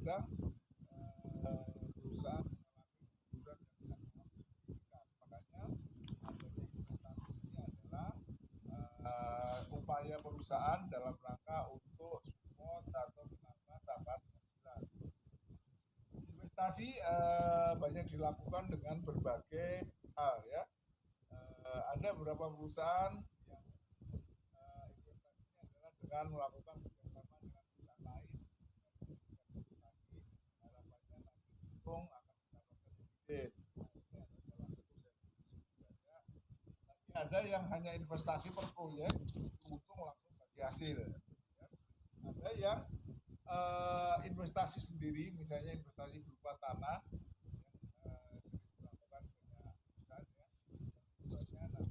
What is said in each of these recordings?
kadang perusahaan mengalami kemunduran yang sangat signifikan. Makanya adanya investasi ini adalah upaya perusahaan dalam rangka untuk support atau menambah tambahan penghasilan. Investasi banyak dilakukan dengan berbagai hal ya. Ada beberapa perusahaan yang investasinya adalah dengan melakukan kerjasama dengan perusahaan lain. Investasi harapannya nanti untung akan mendapatkan dividen. Ini adalah salah satu sertifikatnya. Tapi ada yang hanya investasi per proyek, untung langsung bagi hasil. Ya. Ada yang investasi sendiri, misalnya investasi berupa tanah yang sering dilakukan banyak perusahaan ya. Tujuannya nanti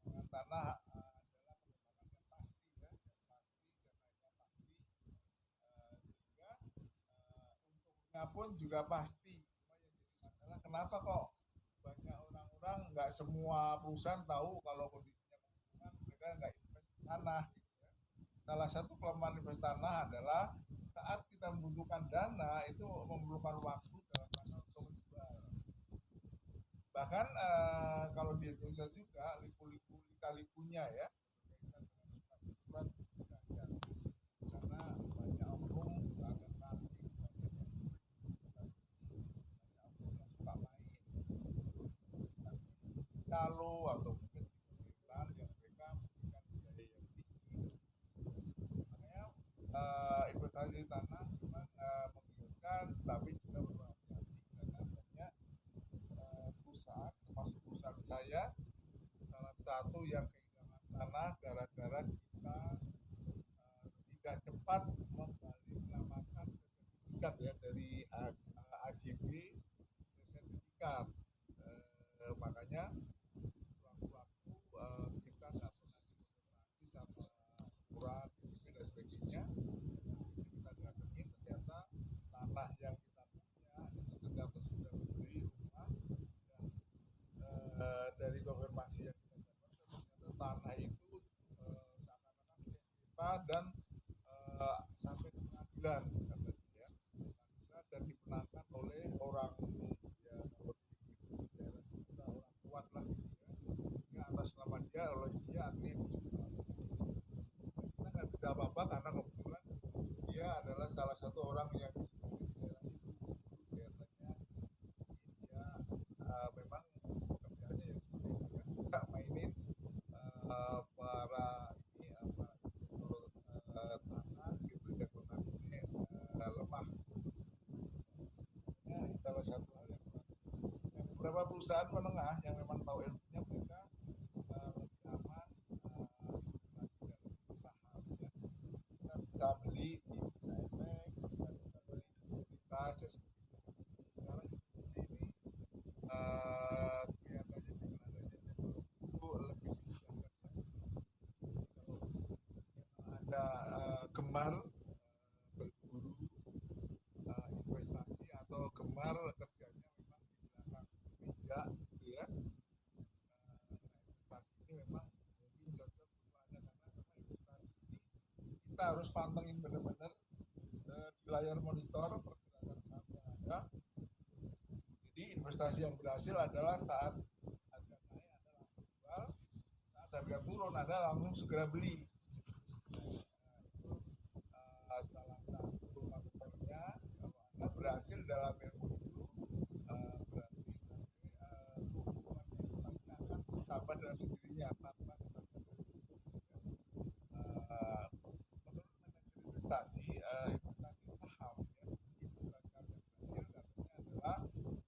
pengembangan tanah adalah pengembangan yang pasti ya, yang pasti dan naiknya pasti sehingga untungnya pun juga pasti. Cuma yang jadi masalah kenapa kok banyak orang-orang nggak semua perusahaan tahu kalau kondisinya keuntungan mereka nggak invest di tanah gitu ya. Salah satu kelemahan investasi tanah adalah saat kita membutuhkan dana itu memerlukan waktu dalam rangka untuk menjual. Bahkan kalau di Indonesia juga liku-liku lika-likunya ya berkaitan dengan surat berharga karena banyak oknum karena saking banyak yang banyak oknum yang suka main calo atau mungkin di pemerintahan yang mereka memberikan biaya yang tinggi. Makanya investasi di tanah memang menggiurkan tapi juga perlu hati-hati karena banyak perusahaan termasuk perusahaan saya salah satu yang kehilangan tanah gara-gara kita tidak cepat membalikramakan ke sertifikat ya dari AJB ke sertifikat. Makanya sewaktu-waktu kita nggak pernah dikonfirmasi sama ukuran DP dan sebagainya. Jadi kita datangin ternyata tanah yang kita punya itu ternyata sudah membeli rumah dan dari konfirmasi yang kita dapatkan ternyata tanah itu seakan-akan sengketa dan sampai ke pengadilan katanya ya, pengadilan dan dimenangkan oleh orang ya kalau di daerah sekitar orang kuat lah gitu ya, sehingga atas nama dia oleh dia akhirnya dijual. Kita nggak bisa apa-apa karena kebetulan dia adalah salah satu orang yang disebut di daerah itu kelihatannya dia memang pekerjaannya yang seperti itu ya, suka mainin para ini apa tanah gitu dan mengakunya lemah. Makanya salah satu hal yang beberapa perusahaan menengah yang memang tahu ilmunya mereka lebih aman investasi dalam saham ya. Kita bisa beli di bursa efek, kita bisa beli di sekuritas dan sebagainya. Sekarang ini kelihatannya dengan adanya teknologi itu lebih dimudahkan lagi. Kalau ada gemar berburu investasi atau gemar kerjanya memang di belakang meja gitu ya. Investasi ini memang mungkin cocok untuk Anda karena investasi ini kita harus pantengin benar-benar di layar monitor pergerakan saham yang ada. Jadi investasi yang berhasil adalah saat harga naik Anda langsung jual, saat harga turun Anda langsung segera beli. Itu salah satu faktornya kalau Anda berhasil dalam ilmu itu berarti keuntungan itu nanti akan bertambah dengan sendirinya tanpa kita sadari. Menurut manajer investasi, investasi saham ya, investasi saham yang berhasil katanya adalah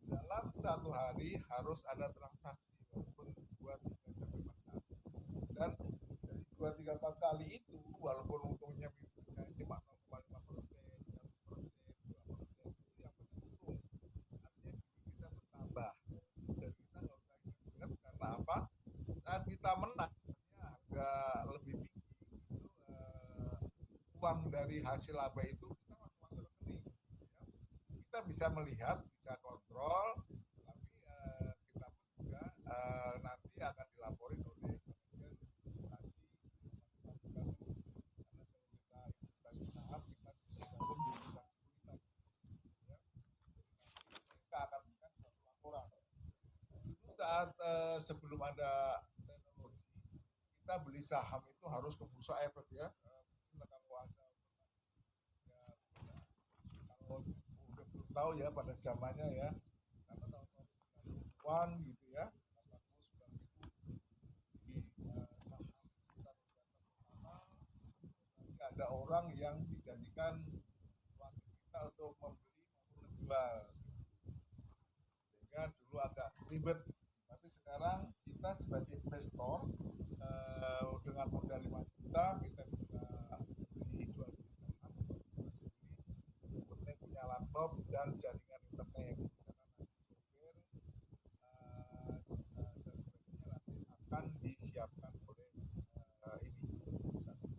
dalam satu hari harus ada transaksi walaupun 2, 3 sampai 4 kali dan dari 2, 3, 4 kali itu walaupun untungnya misalnya cuma 0,5%, 1%, 2% itu yang penting untung artinya duit kita bertambah dan kita nggak usah ingat-ingat karena apa saat kita menang harga lebih tinggi itu uang dari hasil laba itu kita langsung masuk rekening ya. Kita bisa melihat bisa kontrol tapi kita pun juga nanti akan dilaporin oleh manajer investasi sama kita juga karena kalau kita investasi saham kita bisa gabung di perusahaan sekuritas saat sebelum ada teknologi, kita beli saham itu harus ke bursa efek ya. Kalau ada ya, kalau udah belum tahu ya pada zamannya ya, karena tahun-tahun 90-an gitu ya, 80 90 di saham kita sana, nanti ada orang yang dijadikan wakil kita untuk membeli maupun menjual, sehingga dulu agak ribet. Tapi sekarang kita sebagai investor dengan modal 5 juta kita bisa beli jual beli saham sendiri, penting punya laptop dan jaringan internet, karena nanti software dan sebagainya nanti akan disiapkan oleh ini perusahaan.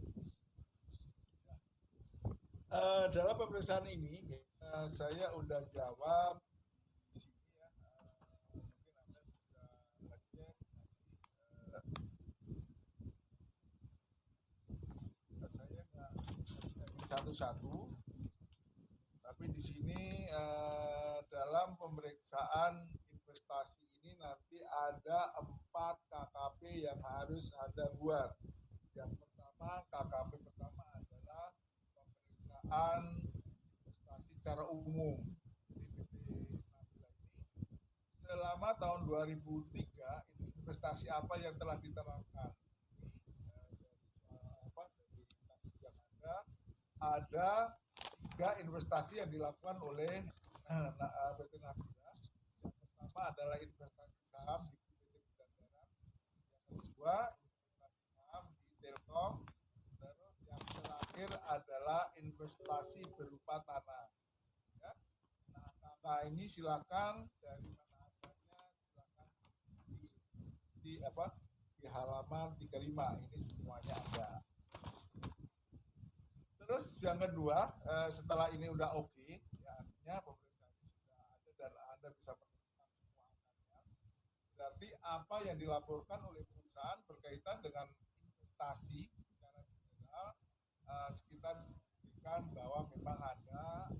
Dalam pemeriksaan ini saya udah jawab di sini ya. Mungkin Anda bisa ngecek nanti. Saya nggak satu-satu, tapi di sini dalam pemeriksaan investasi ini nanti ada 4 KKP yang harus Anda buat. Yang pertama, KKP pertama adalah pemeriksaan investasi secara umum. Jadi PT Nabila ini selama tahun 2003 itu investasi apa yang telah diterapkan. Ada 3 investasi yang dilakukan oleh PT Nabila. Yang pertama adalah investasi saham di PT Bidang. Yang kedua, investasi saham di Telkom. Terus yang terakhir adalah investasi berupa tanah. Ya. Nah, kakak ini silakan dari mana asalnya, silakan di halaman 35 ini semuanya ada. Terus yang kedua, setelah ini udah oke, ya artinya pemeriksaan sudah ada dan Anda bisa menemukan semua angkanya. Berarti apa yang dilaporkan oleh perusahaan berkaitan dengan investasi secara general, kita buktikan bahwa memang ada.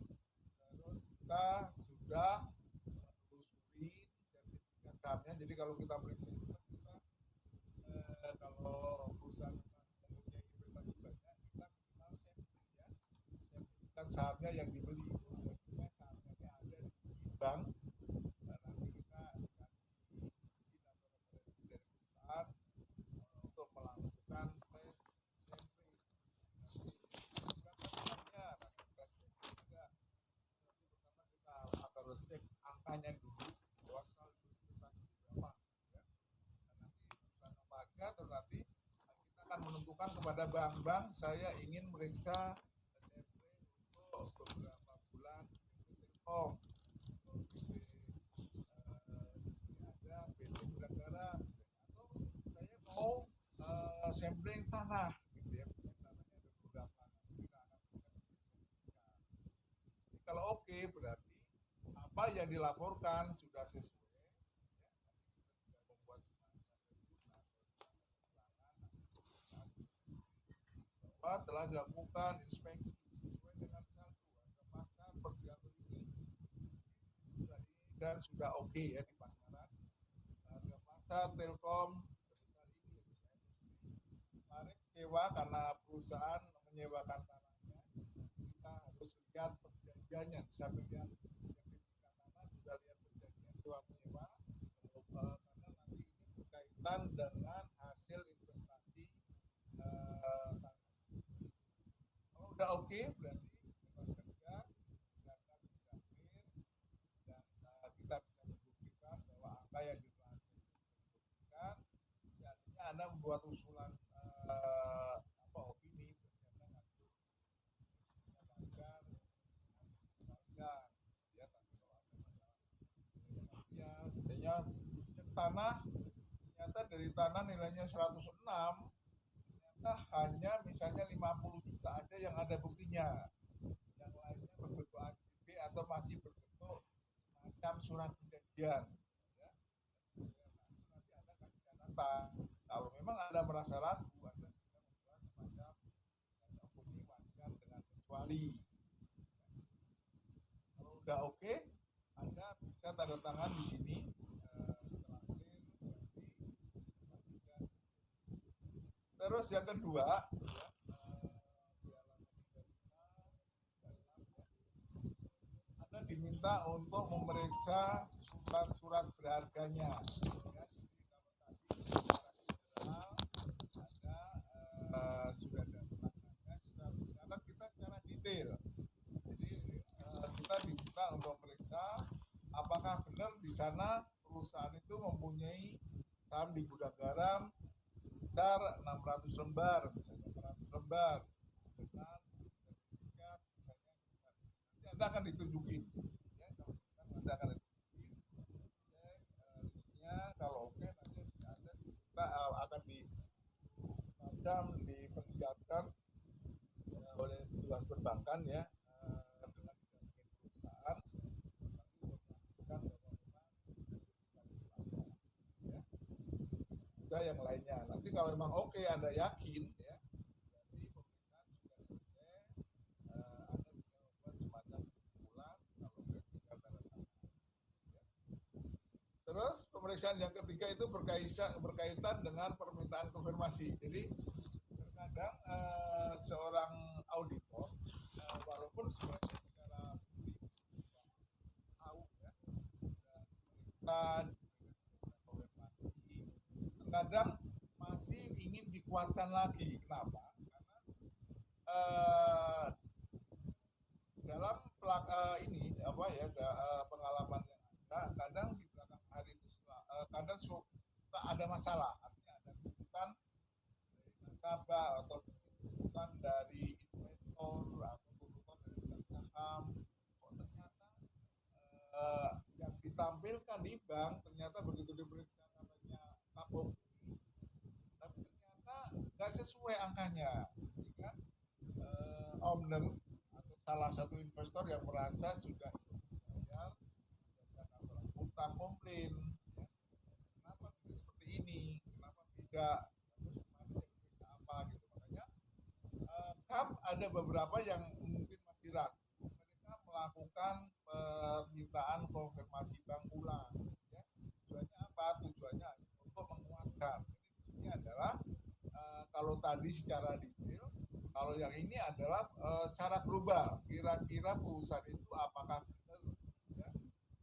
Terus kita sudah menelusuri sertifikat sahamnya. Jadi kalau kita periksa itu kita kalau perusahaan mempunyai investasi banyak, kita minimal sertifikat sahamnya yang dibeli. Biasanya sahamnya ada di bank. Nanti kita dikasih izin atau referensi dari perusahaan untuk melakukan tes sampling. Harus cek angkanya dulu bahwa saldo investasi berapa ya. Dan nanti perusahaan apa aja, atau nanti kita akan menentukan kepada bank-bank saya ingin meriksa sampling untuk beberapa bulan Telkom, di sini ada PT Bidang, atau saya mau sampling tanah gitu ya. Tanahnya ada beberapa, kita akan kalau oke berarti apa yang dilaporkan sudah sesuai ya, kita membuat bahwa telah dilakukan inspeksi sesuai dengan saldo harga pasar per diatur ini dan sudah oke ya di pasaran. Harga pasar Telkom sebesar ini, tarif sewa karena perusahaan menyewakan tanahnya, kita harus lihat perjanjiannya. Bisa melihat sertifikat tanah, juga lihat perjanjian sewa menyewa, karena nanti ini berkaitan dengan hasil investasi tanah. Kalau udah oke, berarti bebas kerja, data sudah clear, dan kita bisa membuktikan bahwa angka yang dilakukan bisa dibuktikan. Seandainya Anda membuat usulan opini berkaitan hasil agar ya, tapi kalau ada masalah ya, misalnya cek tanah, ternyata dari tanah nilainya 106, ternyata hanya misalnya 50 juta aja yang ada buktinya, yang lainnya berbentuk AJB atau masih berbentuk semacam surat perjanjian ya. Nanti Anda kasih catatan, kalau memang Anda merasa ragu, Anda bisa membuat semacam opini wajar dengan kecuali. Kalau udah oke, Anda bisa tanda tangan di sini. Setelah clear, Terus yang kedua, Anda diminta untuk memeriksa surat-surat berharganya. Sudah ada pelanggannya, sekarang kita secara detail. Jadi kita diminta untuk memeriksa apakah benar di sana perusahaan itu mempunyai saham di gudang garam sebesar 600 lembar, misalnya 400 lembar dengan sertifikat misalnya sebesar nanti Anda akan ditunjukin ya, Anda akan ditunjukin listnya, kalau oke nanti Anda kita akan diperlihatkan oleh petugas perbankan ya dengan perusahaan juga yang lainnya. Nanti kalau memang oke Anda yakin ya, berarti pemeriksaan sudah selesai. Anda bisa membuat semacam kesimpulan, kalau tinggal tanda tangan. Ya. Terus pemeriksaan yang ketiga itu berkaitan dengan permintaan konfirmasi. Jadi terkadang seorang auditor walaupun sebenarnya secara tahu ya sudah memeriksa terkadang masih ingin dikuatkan lagi. Kenapa? Karena dalam ini apa ya pengalaman yang ada, kadang di belakang hari itu kadang suka ada masalah. Artinya ada tuntutan dari nasabah atau tuntutan dari investor atau tuntutan dari pedagang saham. Kok ternyata yang ditampilkan di bank ternyata begitu diperiksa katanya kapok, tapi ternyata nggak sesuai angkanya, sehingga owner atau salah satu investor yang merasa sudah bayar berdasarkan akuntan komplain ya, kenapa bisa seperti ini, kenapa tidak, terus kemarin apa gitu. Makanya ada beberapa yang mungkin masih ragu, mereka melakukan permintaan konfirmasi bank ulang ya. Tujuannya apa? Tujuannya untuk menguatkan. Jadi di sini adalah kalau tadi secara detail, kalau yang ini adalah secara global. Kira-kira perusahaan itu apakah benar ya,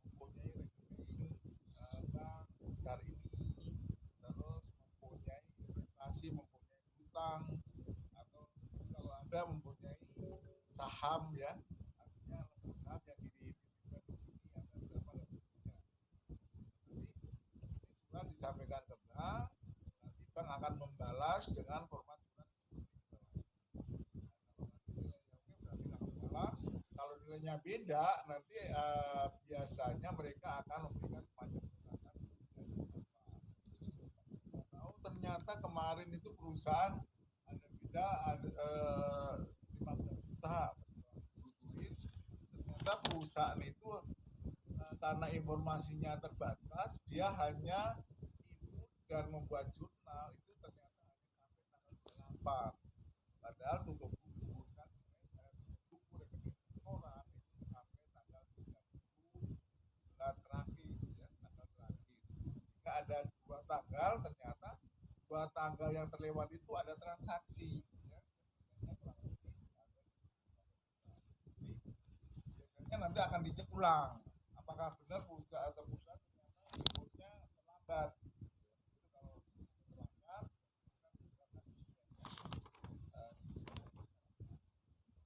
mempunyai rekening bank sebesar ini, terus mempunyai investasi, mempunyai hutang, atau kalau ada mempunyai saham ya, artinya saham yang dititipkan di sini ada berapa dan sebagainya. Nanti ini surat disampaikan ke bank, nanti bank akan membalas dengan format surat seperti itu. Kalau nilainya beda, nanti biasanya mereka akan memberikan semacam penjelasan. Tahu ternyata kemarin itu perusahaan ada beda, ada 15 juta. Ternyata perusahaan itu karena informasinya terbatas, dia hanya input dan membuat jurnal itu ternyata hanya sampai tanggal 28. Padahal tutup ada 2 tanggal, ternyata 2 tanggal yang terlewat itu ada transaksi ya. Biasanya nanti akan dicek ulang apakah benar perusahaan atau perusahaan ternyata inputnya terlambat.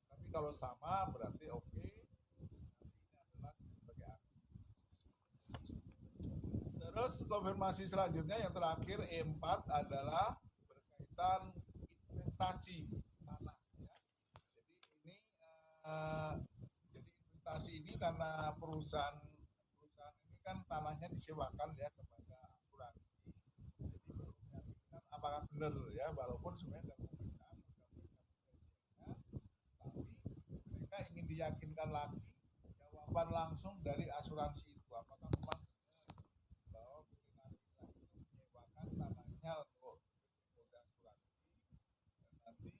Tapi kalau sama berarti oke. Terus konfirmasi selanjutnya yang terakhir E4 adalah berkaitan investasi tanah ya. Jadi ini investasi ini karena perusahaan ini kan tanahnya disewakan ya kepada asuransi. Jadi meyakinkan apakah benar ya, walaupun sebenarnya dalam pemeriksaan tapi mereka ingin diyakinkan lagi jawaban langsung dari asuransi itu apakah memang untuk moda asuransi dan nanti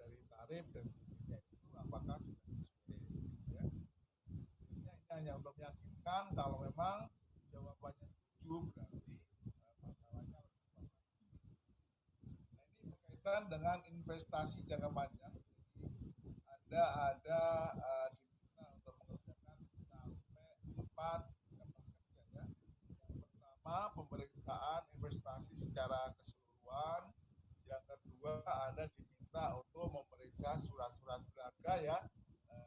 dari tarif dan sebagainya itu apakah sudah sesuai ya. Ini hanya untuk meyakinkan kalau memang jawabannya setuju berarti masalahnya berkaitan dengan investasi jangka panjang. Jadi ada diminta untuk mengerjakan sampai 4 tempat kerja ya. Yang pertama pemeriksaan investasi secara keseluruhan. Yang kedua ada diminta untuk memeriksa surat-surat berharga ya yang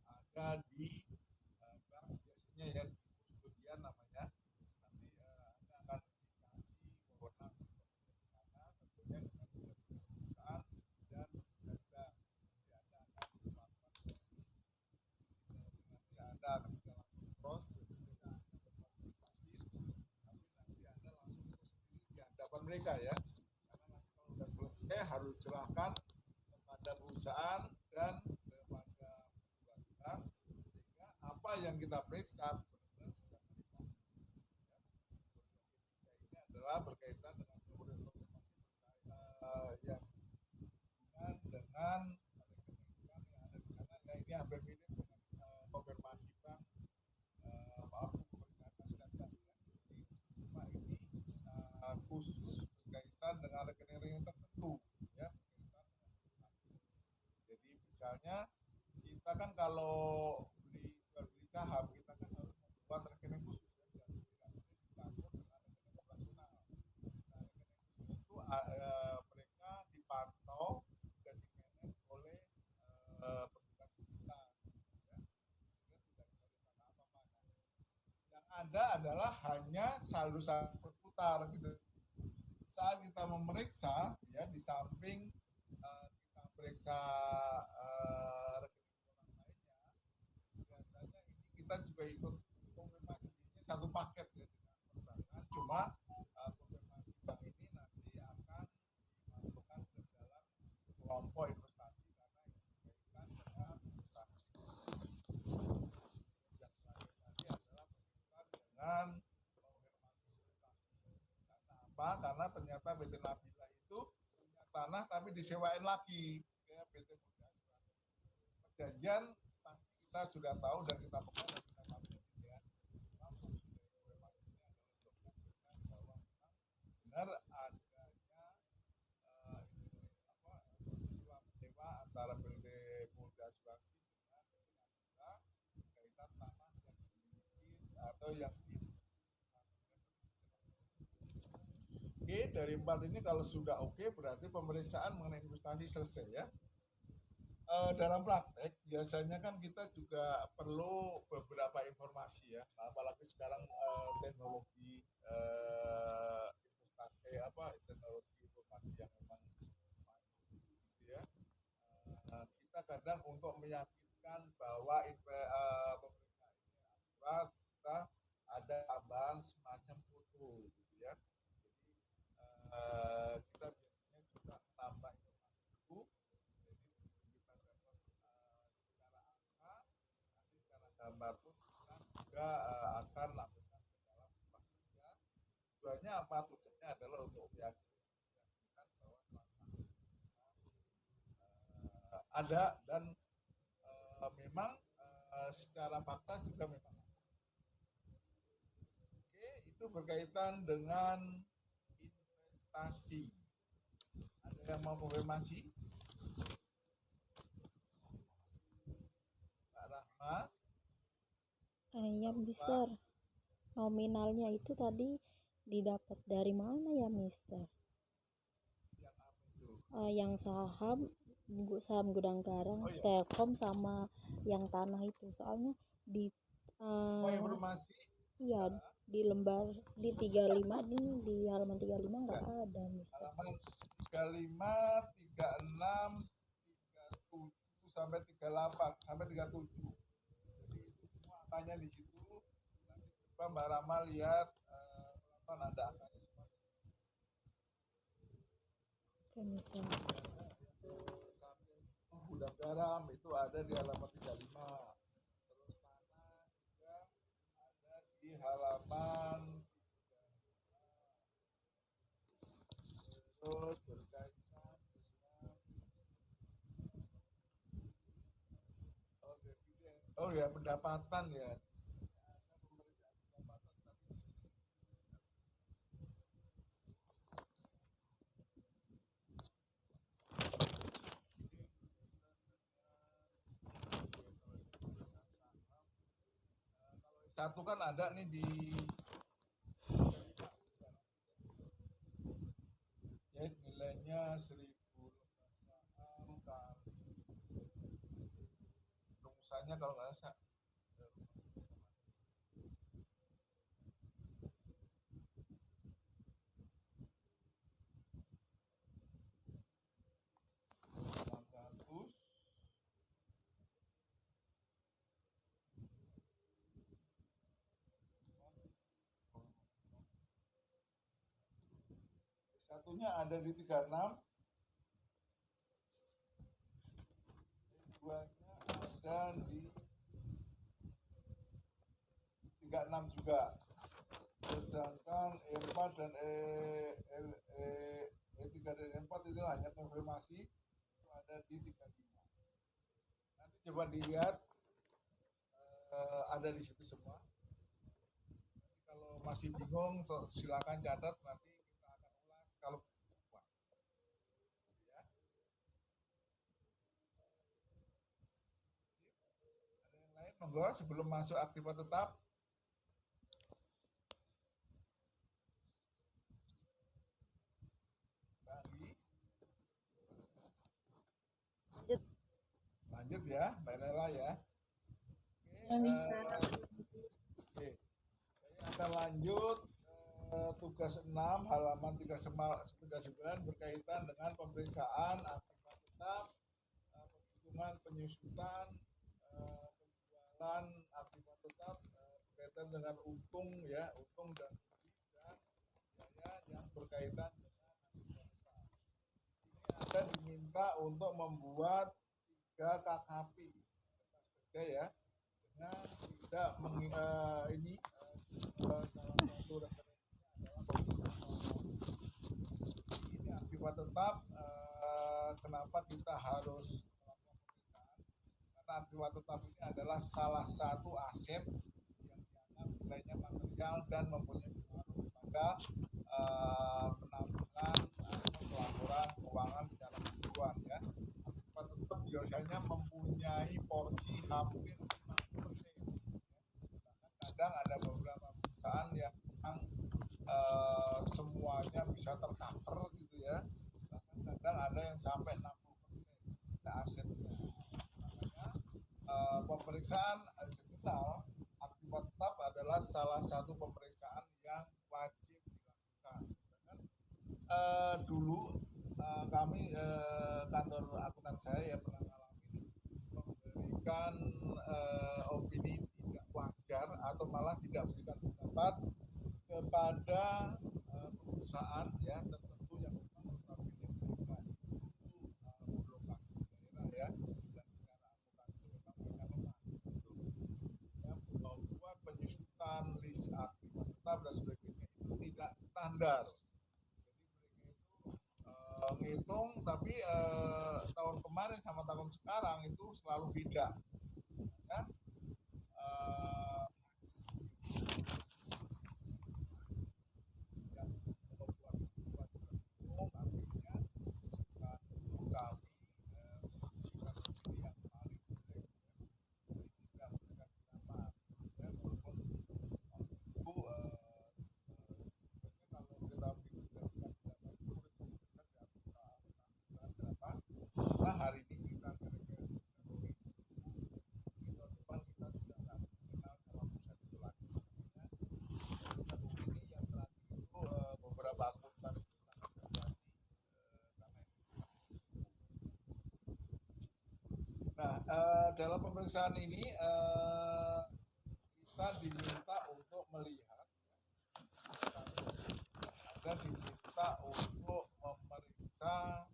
ada di bank biasanya ya di kustodian namanya. Nanti Anda akan dikasih wewenang untuk di sana tentunya dengan perusahaan dan tugas bank. Jadi Anda akan melakukan nanti Anda ketika langsung cross ketika Anda berpartisipasi tapi nanti Anda langsung terus sendiri di hadapan mereka ya karena nanti kalau sudah selesai harus serahkan kepada perusahaan dan kepada petugas bank sehingga apa yang kita periksa benar-benar sudah mereka ya. Ini adalah berkaitan dengan informasi yang hubungan dengan rekening bank yang ada di sana ya ini hampir mirip dengan konfirmasi bank maaf koordinasi dan bank ya. Jadi cuma ini khusus berkaitan dengan rekening-rekening tertentu ya berkaitan dengan investasi. Jadi misalnya kita kan kalau beli jual beli saham kita kan harus membuat rekening khusus ya dan tidak boleh dicampur dengan rekening operasional. Nah rekening khusus itu mereka dipantau dan dimanage oleh petugas likuiditas ya sehingga tidak bisa ditata apa-apa. Yang ada adalah hanya saldo berputar gitu. Saat kita memeriksa ya di samping kita periksa rekening orang lainnya biasanya ini kita juga ikut konfirmasi ini satu paket ya dengan perbankan cuma konfirmasi bank ini nanti akan dimasukkan ke dalam kelompok investasi karena ini berkaitan dengan investasi. Yang terakhir tadi adalah berkaitan dengan konfirmasi investasi. Karena apa? Karena ternyata PT Nabila itu punya tanah tapi disewain lagi ke PT Muda Asuransi. Perjanjian pasti kita sudah tahu dan kita pegang dan kita patuhi ya. Memang fungsi dari konfirmasi ini adalah untuk menunjukkan bahwa memang benar adanya peristiwa menyewa antara PT Muda Asuransi dengan PT Nabila berkaitan tanah yang dimiliki atau yang Oke, dari 4 ini kalau sudah oke berarti pemeriksaan mengenai investasi selesai ya. Dalam praktek biasanya kan kita juga perlu beberapa informasi ya, apalagi sekarang teknologi investasi teknologi informasi yang memang gitu ya. Kita kadang untuk meyakinkan bahwa pemeriksaan ini akurat kita ada tambahan semacam foto gitu ya. Jadi kita biasanya suka menambah informasi itu. Jadi kita dapat secara angka, nanti secara gambar pun kita juga akan lakukan ke dalam kelas kerja. Tujuannya apa? Tujuannya adalah untuk meyakinkan bahwa transaksi ada dan memang secara fakta juga memang ada. Oke, itu berkaitan dengan investasi. Ada yang mau konfirmasi? Pak Rahma? Ya, Mister. Nominalnya itu tadi didapat dari mana ya, Mister? Yang apa itu? Yang saham Gudang Garam, Oh iya. Telkom sama yang tanah itu. Soalnya di informasi iya di lembar di 35 ini di halaman 35 nggak ada, Mister. Halaman 35, 36, 37 sampai 38 sampai 37. Jadi itu semua angkanya di situ. Nanti coba Mbak Rama lihat ada angkanya semua. Oke, Mister. Gudang Garam itu ada di halaman 35. Terus tanah juga ada di halaman 35. Terus berkaitan dengan oh ya pendapatan ya. satu kan ada nih di ya, nilainya 1.006 kali rumusannya kalau nggak salah 800 satunya ada di 36, duanya ada di 36 juga, sedangkan E4 dan E3 dan E4 itu hanya konfirmasi itu ada di 35. Nanti coba dilihat ada di situ semua. Nanti kalau masih bingung silakan catat, nanti kita akan ulas kalau ya. Ada yang lain monggo sebelum masuk aktiva tetap. Lanjut ya, Mbak Nela ya. Oke, oke. Saya akan lanjut tugas 6 halaman 39 berkaitan dengan pemeriksaan aktiva tetap, penghitungan penyusutan, penjualan aktiva tetap berkaitan dengan untung ya, untung dan rugi dan biaya yang berkaitan dengan aktiva tetap. Di sini Anda diminta untuk membuat 3 KKP kerja ya, dengan tidak ini salah satu referensinya adalah ini aktiva tetap. Kenapa kita harus melakukan pemeriksaan? Karena aktiva tetap ini adalah salah satu aset yang dianggap nilainya material dan mempunyai pengaruh pada penampilan atau pelaporan keuangan secara keseluruhan ya. Aktiva tetap biasanya mempunyai porsi hampir 50%. Kadang ada beberapa perusahaan yang semuanya bisa tercover gitu ya, bahkan kadang ada yang sampai 60% asetnya. Makanya pemeriksaan jurnal aktiva tetap adalah salah satu pemeriksaan yang wajib dilakukan. Dan, dulu kami kantor akuntan saya ya pernah ngalamin memberikan opini tidak wajar atau malah tidak memberikan pendapat kepada perusahaan ya tertentu yang memang notabene mereka itu berlokasi di daerah ya, dan secara akuntansi memang mereka lemah ya, membuat penyusutan list aktiva tetap dan sebagainya itu tidak standar. Jadi mereka itu ngitung tapi tahun kemarin sama tahun sekarang itu selalu beda kan. Hari ini kita depan kita sudah nggak kenal sama pusat itu lagi. Ini yang terakhir itu beberapa akuntan itu sangat terjadi karena dalam pemeriksaan ini kita diminta untuk melihat dan diminta untuk memeriksa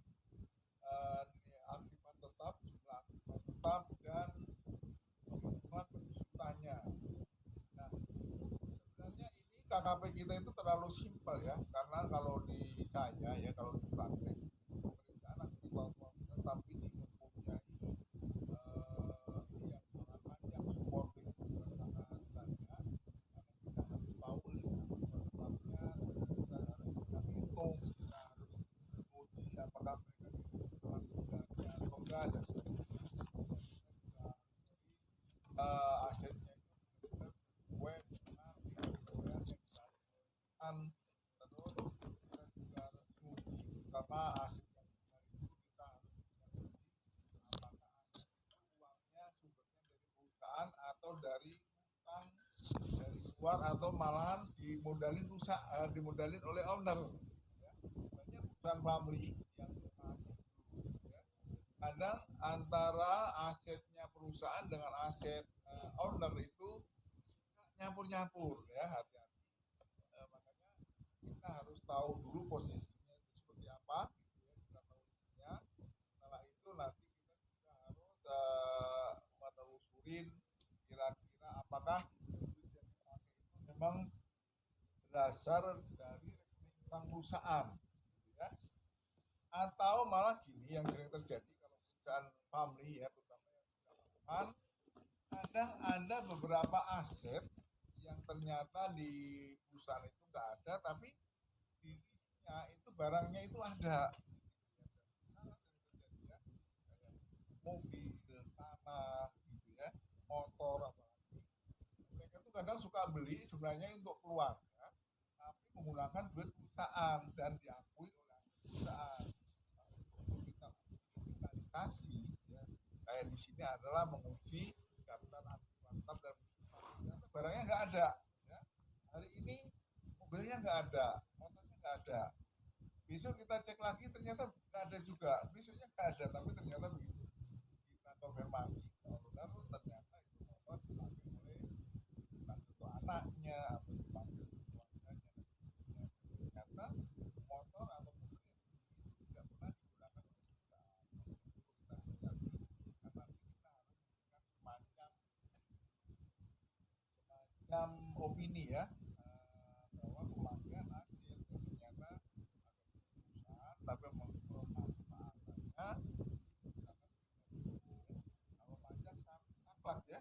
aktiva tetap, jumlah aktiva tetap dan penghitungan penyusutannya. Nah, sebenarnya ini KKP kita itu terlalu simpel ya, karena kalau di saya ya, kalau di praktek pemeriksaan aktiva tetap ini mempunyai ini yang sangat panjang, supporting juga sangat banyak, karena kita harus tahu list aktiva tetapnya, kita harus bisa hitung, kita harus uji apakah mereka itu telah sebenarnya atau enggak dan sebagainya. Kita juga harus asetnya itu benar-benar sesuai dari utang dari luar atau malahan dimodalin dimodalin oleh owner. Ya. Banyak perusahaan family yang masih ya. Kadang antara asetnya perusahaan dengan aset owner itu nyampur-nyampur ya, hati-hati. Makanya kita harus tahu dulu posisinya itu seperti apa, gitu ya. Kita tahu isinya. Setelah itu nanti kita juga harus menelusurin kira-kira apakah duit yang dipakai itu memang berasal dari rekening bank perusahaan, gitu ya. Atau malah gini yang sering terjadi kalau perusahaan family ya, terutama yang sudah aman, kadang ada beberapa aset yang ternyata di perusahaan itu nggak ada, tapi di listnya itu barangnya itu ada. Sangat sering terjadi ya, kayak mobil, tanah, gitu ya, motor apalagi. Mereka tuh kadang suka beli sebenarnya untuk keluarga, tapi menggunakan duit perusahaan dan diakui oleh perusahaan. Kita inventarisasi ya, kayak di sini adalah menguji daftar antar dan ternyata barangnya nggak ada ya. Hari ini mobilnya nggak ada, motornya nggak ada, besok kita cek lagi ternyata nggak ada juga, besoknya nggak ada, tapi ternyata begitu kita konfirmasi kalau ternyata itu motor dipakai oleh anaknya atau dipakai keluarganya, ternyata motor atau mobil itu tidak pernah digunakan oleh perusahaan. Kita hati-hati karena kita harus memberikan semacam opini ya, bahwa pelanggan hasil ternyata ada perusahaan tapi pemanfaatannya kalau pajak saklek ya,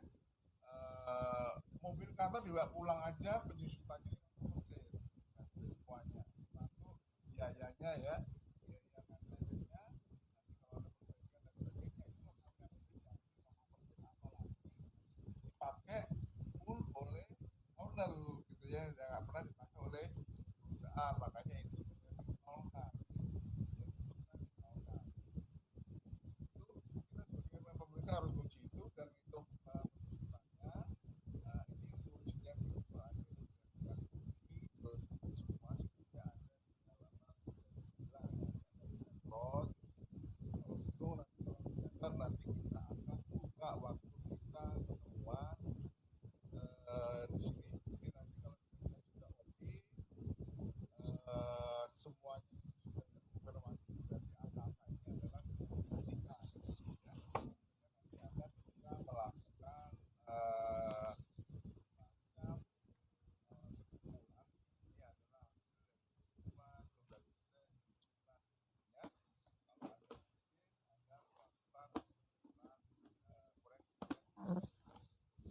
mobil kantor dibawa pulang aja penyusutannya 50%, nah, semuanya termasuk biayanya ya, biaya maintenance-nya, nanti kalau ada perbaikan dan sebagainya itu akan diambil 50% apalagi dipakai full oleh owner gitu ya, yang nggak pernah dipakai oleh perusahaan, makanya ini bisa dinolkan. Kita sebagai pemerintah harus uji itu dan hitung penyusutannya. Ini untuk ujinya sih simpel aja ya, terus semua sudah ada di dalam terus kalau itu nanti kita akan buka waktu kita ketemuan di sini. Jadi nanti kalau kita sudah oke, semuanya sudah terkonfirmasi berarti angka ini adalah bisa dibuktikan ya. Nanti Anda bisa melakukan semacam kesimpulan ini adalah hasil dari kesimpulan probabilitas jumlah ya. Kalau ada selisih Anda melakukan kesimpulan koreksi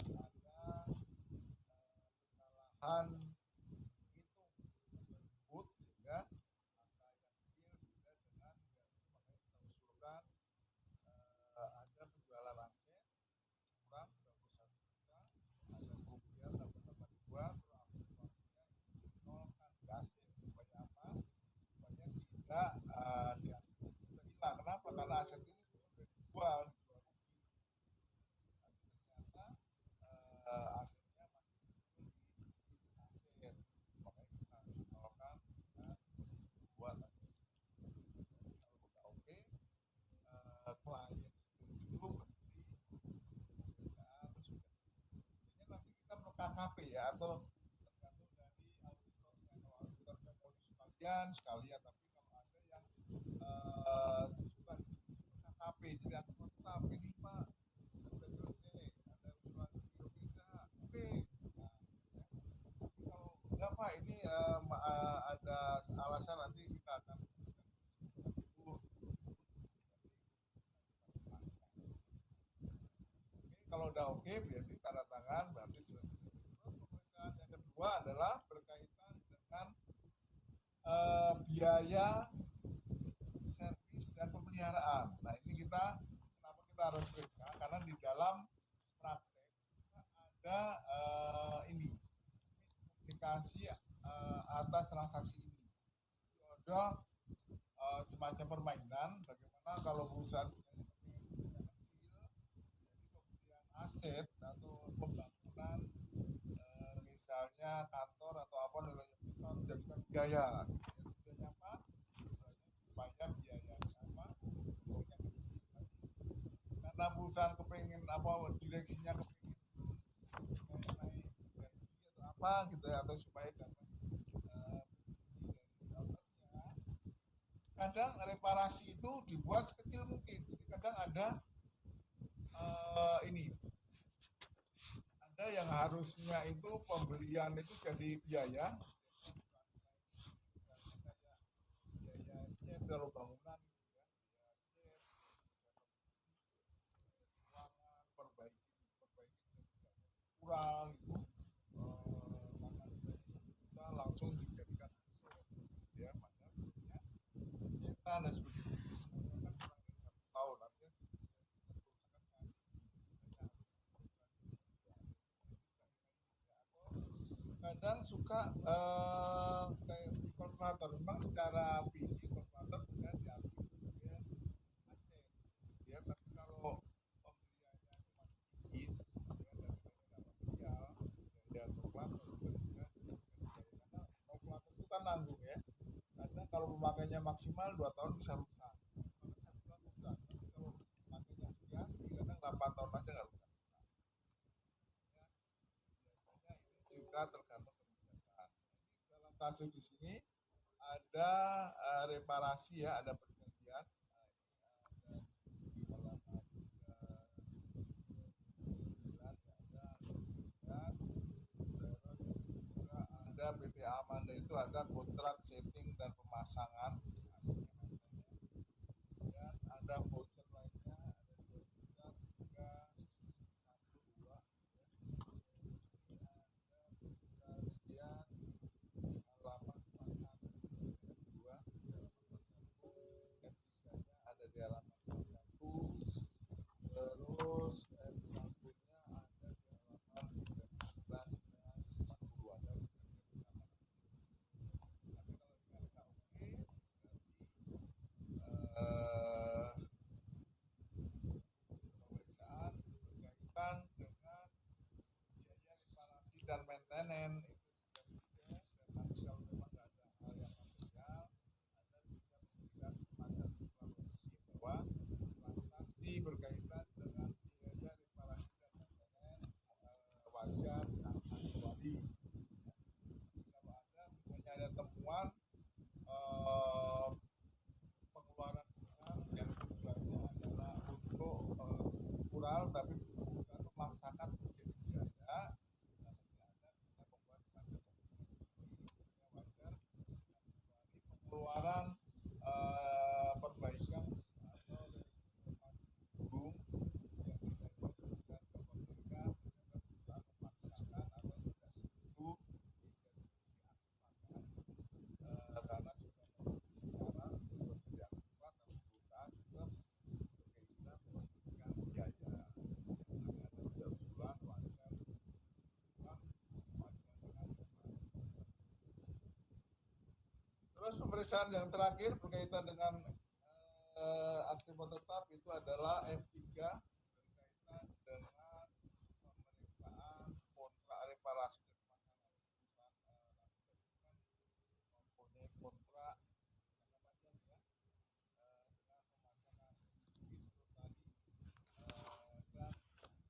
ya. Ada kesalahan hitung tersebut sehingga angka yang kecil beda dengan yang itu, makanya kita usulkan ada penjualan aset kurang 21 juta, ada kerugian dapat tambah 2, terus akumulasinya dinolkan di aset supaya apa? Supaya tidak di aset itu bisa hilang. Kenapa? Karena aset ini sudah dijual rugi. Tapi ternyata asetnya masih muncul di aset, makanya kita harus menolakkan dengan buat aset. Kalau udah oke, klien setuju berarti pemeriksaan sudah selesai. Biasanya nanti kita perlu KKP ya, atau tergantung dari auditornya. Kalau auditornya polisi sekalian, tapi kalau ada yang suka diskusi KKP, jadi aku mau tetap ini Pak sudah selesai, ada usulan biro kita, oke. Nah, ya. Tapi kalau enggak Pak ini ada alasan, nanti kita akan dulu. Kalau udah oke berarti tanda tangan, berarti selesai. Terus pemeriksaan yang kedua adalah berkaitan dengan biaya servis dan pemeliharaan. Nah ini kita kenapa kita harus periksa, karena di dalam praktek ada ini miskomunikasi atas transaksi ini. Ada semacam permainan bagaimana kalau perusahaan misalnya kecil, jadi pembelian aset atau pembangunan bangunan, misalnya kantor atau apa nilainya besar jadikan biaya. Tujuannya apa? Tujuannya supaya biayanya apa? Pokoknya kecil. Karena perusahaan kepengen apa direksinya kepengen saya naik gaji atau apa gitu ya, atau supaya dapat dari ownernya. Kadang reparasi itu dibuat sekecil mungkin. Jadi kadang ada ini ada yang harusnya itu pembelian itu jadi biaya, misalnya kayak biaya cat kalau bangunan gitu ya, biaya cat, ruangan, perbaiki kurang gitu, karena kita langsung dijadikan aset ya, padahal sebenarnya kita dan sebagainya semuanya kan kurang dari 1 tahun, artinya kerusakan kadang suka kayak di kalkulator memang secara fisik kalkulator bisa diambil sebagai aset ya, tapi kalau pembeliannya itu masih dikit ya, dan nilainya nggak material ya, kalkulator juga bisa karena kalkulator itu kan nanggung ya, karena kalau pemakaiannya maksimal 2 tahun bisa rusak, maka 1 tahun rusak, tapi kalau pemakaiannya hati-hati kadang 8 tahun aja nggak rusak. Biasanya ini juga tergantung kebijakan. Dalam kasus di sini ada reparasi ya, ada perjanjian, ada di halaman 9 ada perjanjian, terus juga ada PT Amanda itu ada kontrak setting dan pemasangan, dan ada voucher lainnya, ada 2 juta, 3, 1, 2 bagian halaman 41 2 F3-nya ada di halaman 41, terus F1-nya ada di halaman 39 dan 40, ada bisa dilihat bersama. Tapi kalau dengan KUP berarti pemeriksaan berkaitan dengan biaya reparasi dan maintenance itu sudah selesai, dan nanti kalau memang nggak ada hal yang material, Anda bisa memberikan semacam informasi bahwa transaksi berkaitan dengan biaya reparasi dan maintenance wajar kecuali kalau ada misalnya ada temuan pengeluaran besar yang tujuannya adalah untuk struktural tapi perusahaan memaksakan menjadi biaya, nanti Anda bisa membuat semacam komunikasi wajar kecuali pengeluaran perbaikan atau renovasi gedung yang nilainya sebesar berapa miliar, ternyata perusahaan memaksakan atau tidak setuju dijadikan karena sudah memenuhi syarat untuk jadi akibat, tapi perusahaan tetap berkeinginan memberikan biaya yang ada 3 bulan wajar dengan terus pemeriksaan yang terakhir berkaitan dengan aktivitas tetap itu adalah F3 berkaitan dengan pemeriksaan kontrak reparasi dan pemasangan perusahaan mempunyai kontrak jangka panjang ya, dengan pemasangan biskuit tadi dan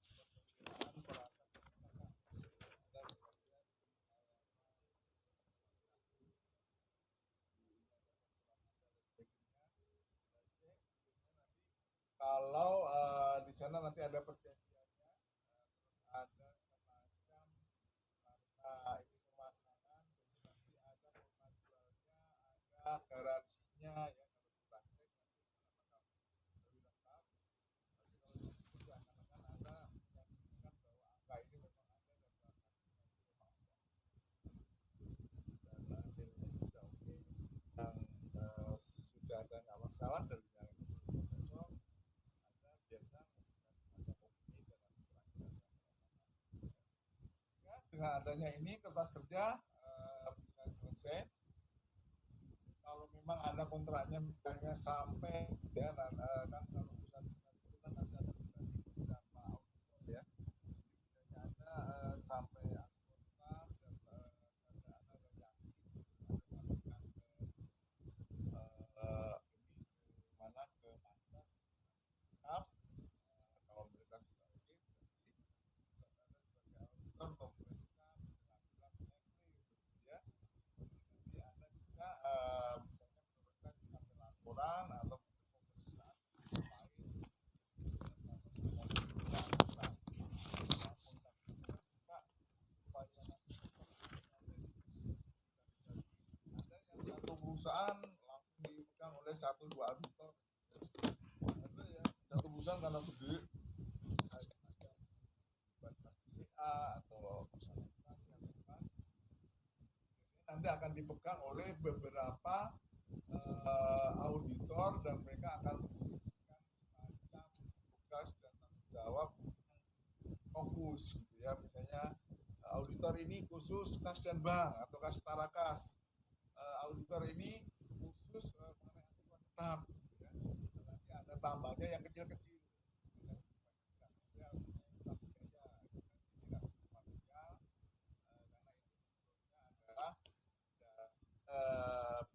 pembelian peralatan percetakan ada di bagian kalau di sana nanti ada perjanjiannya, terus ada semacam karena ini pemasangan, jadi nanti ada format jualnya, ada garansinya ya, kalau di praktek nanti lebih lengkap. Tapi kalau di sini seakan-akan Anda menyaksikan bahwa angka ini memang ada dan transaksinya itu memang ada. Dan nilainya juga oke, yang sudah ada nggak masalah dari yang cocok, Anda biasa memberikan semacam opini dan nanti terakhir ya, dengan adanya ini kertas kerja bisa selesai. Kalau memang ada kontraknya misalnya sampai ya, kan kalau perusahaan itu kan nanti ada berapa auditor ya, misalnya ada perusahaan langsung dipegang oleh 1-2 auditor. Ada ya, satu perusahaan karena gede, semacam CA atau perusahaan yang apa, nanti akan dipegang oleh beberapa auditor dan mereka akan memberikan semacam tugas dan tanggung jawab fokus gitu ya. Misalnya auditor ini khusus kas dan bank atau kas setara kas, auditor ini khusus mengenai aktiva tetap gitu ya. Nanti ada tambahnya yang kecil-kecil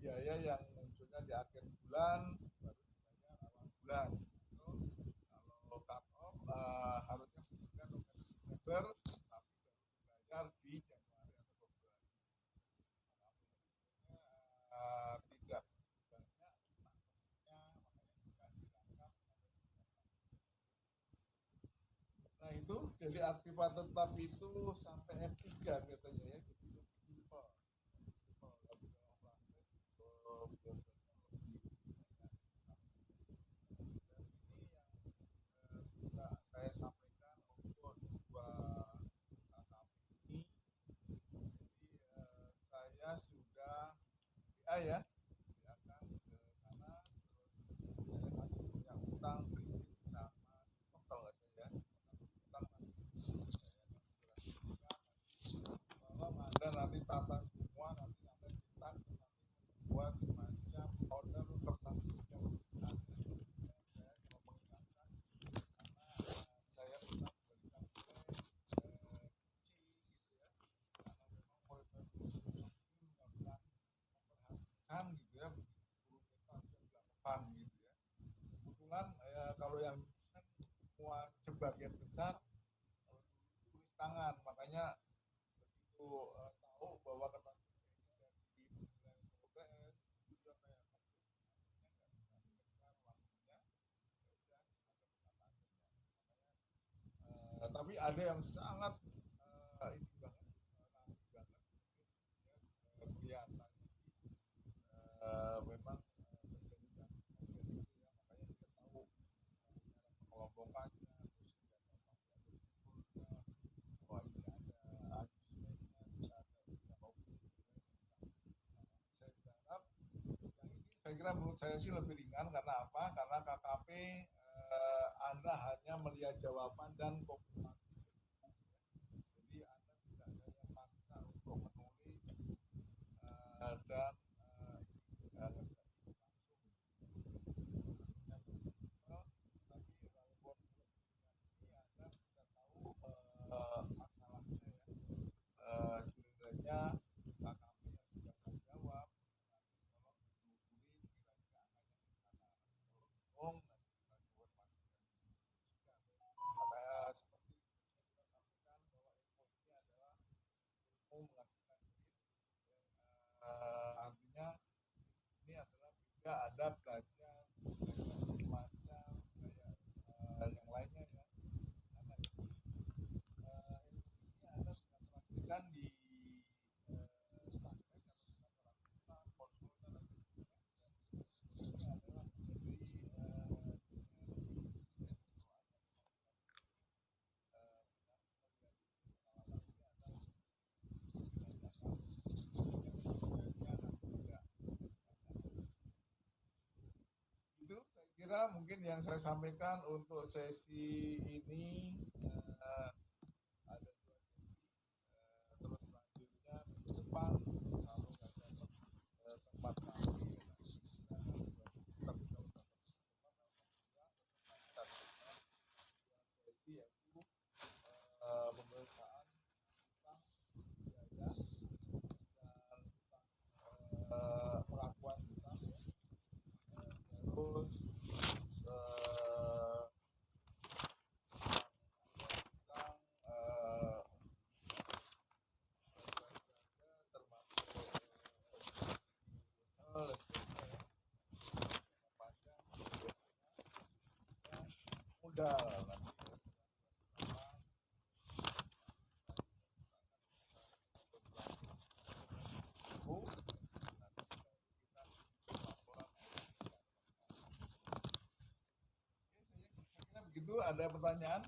biaya yang munculnya di akhir bulan baru dibayar awal bulan. Kalau cut off harusnya munculnya November Desember tapi baru dibayar di Januari atau Februari. Tidak banyak makanya juga dirangkap. Nah itu jadi aktiva tetap itu sampai F3 katanya ya, jadi simple. Saya sampaikan untuk dua KKP ini. Jadi saya sudah WA ya, akan ke sana, terus saya masih punya utang kredit sama stok kalau nggak saya utang tolong Anda nanti tata semua, nanti Anda cetak, nanti buat semacam order kertas yang saya pernah berikan memperhatikan gitu ya, kita dilakukan gitu ya. Kebetulan kalau yang kan semua sebagian besar tulis tangan, makanya begitu tahu bahwa kertas ini dari OTS juga kayak tapi ada yang sangat ini banget, rapi banget, kelihatannya memang terjadi gangguan gitu ya, makanya dia tahu pengelompokannya, terus dia tahu ini ada adjustmentnya, bisa ada saya kira menurut saya sih lebih ringan. Karena apa? Karena KKP Anda hanya melihat jawaban dan konfirmasi. Jadi Anda tidak saya paksa untuk menulis dan langsung. Tapi walaupun ini Anda bisa tahu masalahnya ya. Sebenarnya KKP yang sudah saya jawab, menghasilkan duit, artinya ini adalah beda, ada belajar semacam kayak yang lainnya ya, karena ini Anda bisa praktekkan di praktek atau konsultan atau ini adalah menjadi itu saya kira mungkin yang saya sampaikan untuk sesi ini. Ada 2 sesi, terus selanjutnya minggu depan kalau nggak dapat tempat kami tapi kalau dapat tempat sesi yaitu pemeriksaan utang biaya dan pengakuan utang ya. Terus modal itu ada pertanyaan?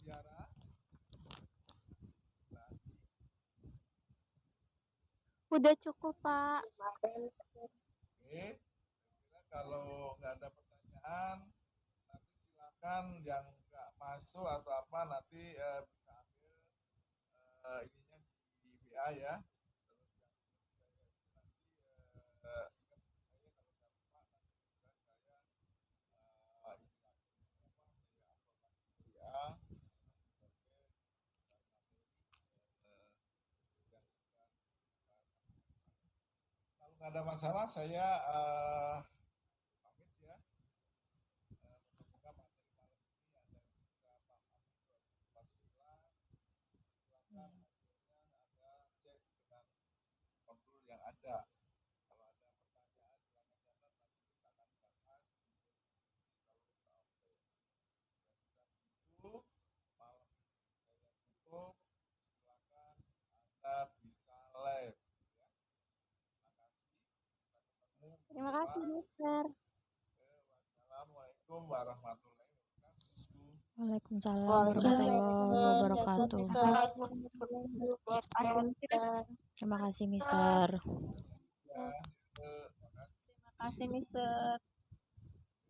Tiara? Udah cukup, Pak. Oke, kira kalau nggak ada pertanyaan, nanti silakan yang nggak masuk atau apa nanti bisa ambil ininya di WA ya. Kalau nggak ada masalah saya pamit ya. Semoga materi malam ini Anda bisa paham pas kelas. Silakan hasilnya Anda cek dengan modul yang ada. Kalau ada pertanyaan silakan catat, nanti kita akan bahas di sesi kalau kita oke. Itu malam ini saya tutup. Silakan Anda bisa live. Terima kasih, Mister. Wassalamualaikum warahmatullahi wabarakatuh. Waalaikumsalam warahmatullahi wabarakatuh. Terima kasih, Mister. Ya, Terima kasih, Mister.